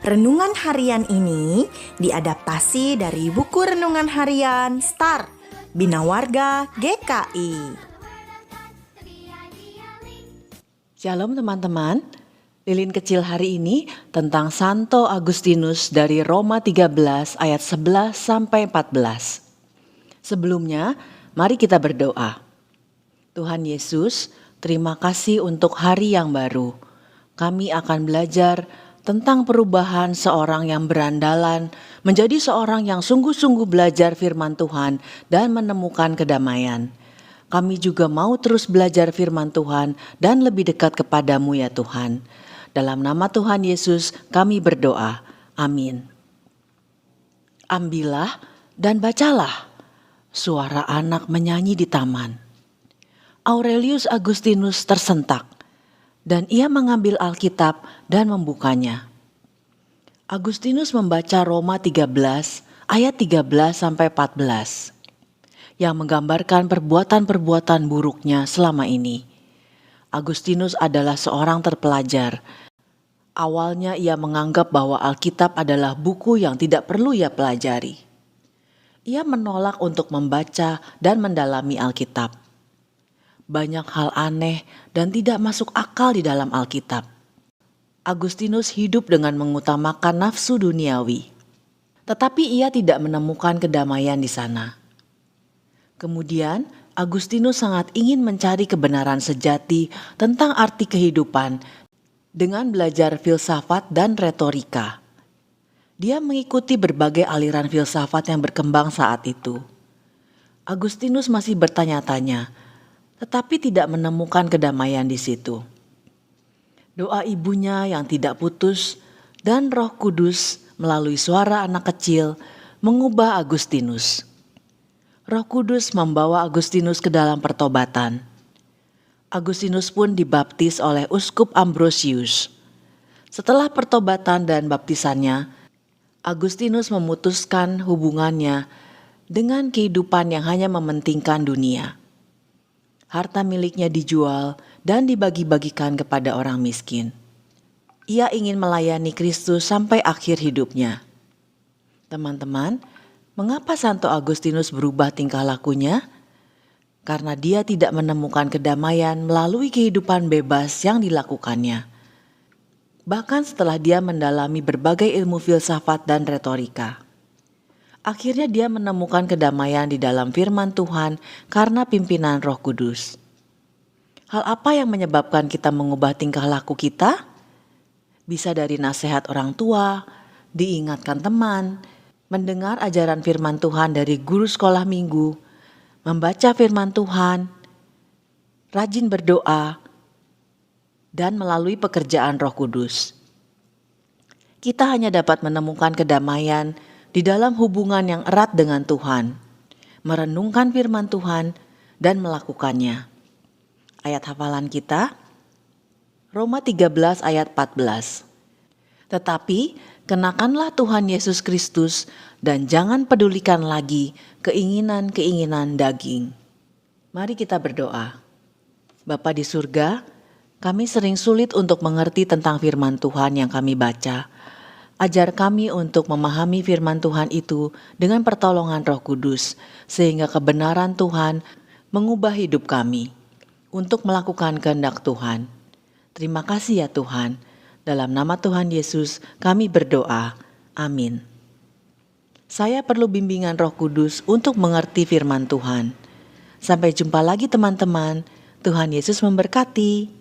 Renungan harian ini diadaptasi dari buku renungan harian Start Bina Warga GKI. Shalom teman-teman, lilin kecil hari ini tentang Santo Agustinus dari Roma 13 ayat 11 sampai 14. Sebelumnya, mari kita berdoa. Tuhan Yesus, terima kasih untuk hari yang baru. Kami akan belajar tentang perubahan seorang yang berandalan menjadi seorang yang sungguh-sungguh belajar firman Tuhan dan menemukan kedamaian. Kami juga mau terus belajar firman Tuhan dan lebih dekat kepadamu ya Tuhan. Dalam nama Tuhan Yesus kami berdoa. Amin. Ambillah dan bacalah. Suara anak menyanyi di taman. Aurelius Agustinus tersentak. Dan ia mengambil Alkitab dan membukanya. Agustinus membaca Roma 13 ayat 13 sampai 14 yang menggambarkan perbuatan-perbuatan buruknya selama ini. Agustinus adalah seorang terpelajar. Awalnya ia menganggap bahwa Alkitab adalah buku yang tidak perlu ia pelajari. Ia menolak untuk membaca dan mendalami Alkitab. Banyak hal aneh dan tidak masuk akal di dalam Alkitab. Agustinus hidup dengan mengutamakan nafsu duniawi. Tetapi ia tidak menemukan kedamaian di sana. Kemudian, Agustinus sangat ingin mencari kebenaran sejati tentang arti kehidupan dengan belajar filsafat dan retorika. Dia mengikuti berbagai aliran filsafat yang berkembang saat itu. Agustinus masih bertanya-tanya, tetapi tidak menemukan kedamaian di situ. Doa ibunya yang tidak putus dan Roh Kudus melalui suara anak kecil mengubah Agustinus. Roh Kudus membawa Agustinus ke dalam pertobatan. Agustinus pun dibaptis oleh Uskup Ambrosius. Setelah pertobatan dan baptisannya, Agustinus memutuskan hubungannya dengan kehidupan yang hanya mementingkan dunia. Harta miliknya dijual dan dibagi-bagikan kepada orang miskin. Ia ingin melayani Kristus sampai akhir hidupnya. Teman-teman, mengapa Santo Agustinus berubah tingkah lakunya? Karena dia tidak menemukan kedamaian melalui kehidupan bebas yang dilakukannya. Bahkan setelah dia mendalami berbagai ilmu filsafat dan retorika. Akhirnya dia menemukan kedamaian di dalam firman Tuhan karena pimpinan Roh Kudus. Hal apa yang menyebabkan kita mengubah tingkah laku kita? Bisa dari nasihat orang tua, diingatkan teman, mendengar ajaran firman Tuhan dari guru sekolah minggu, membaca firman Tuhan, rajin berdoa, dan melalui pekerjaan Roh Kudus. Kita hanya dapat menemukan kedamaian di dalam hubungan yang erat dengan Tuhan, merenungkan firman Tuhan dan melakukannya. Ayat hafalan kita, Roma 13 ayat 14. Tetapi kenakanlah Tuhan Yesus Kristus dan jangan pedulikan lagi keinginan-keinginan daging. Mari kita berdoa. Bapa di surga, kami sering sulit untuk mengerti tentang firman Tuhan yang kami baca. Ajar kami untuk memahami firman Tuhan itu dengan pertolongan Roh Kudus, sehingga kebenaran Tuhan mengubah hidup kami untuk melakukan kehendak Tuhan. Terima kasih ya Tuhan. Dalam nama Tuhan Yesus kami berdoa. Amin. Saya perlu bimbingan Roh Kudus untuk mengerti firman Tuhan. Sampai jumpa lagi teman-teman. Tuhan Yesus memberkati.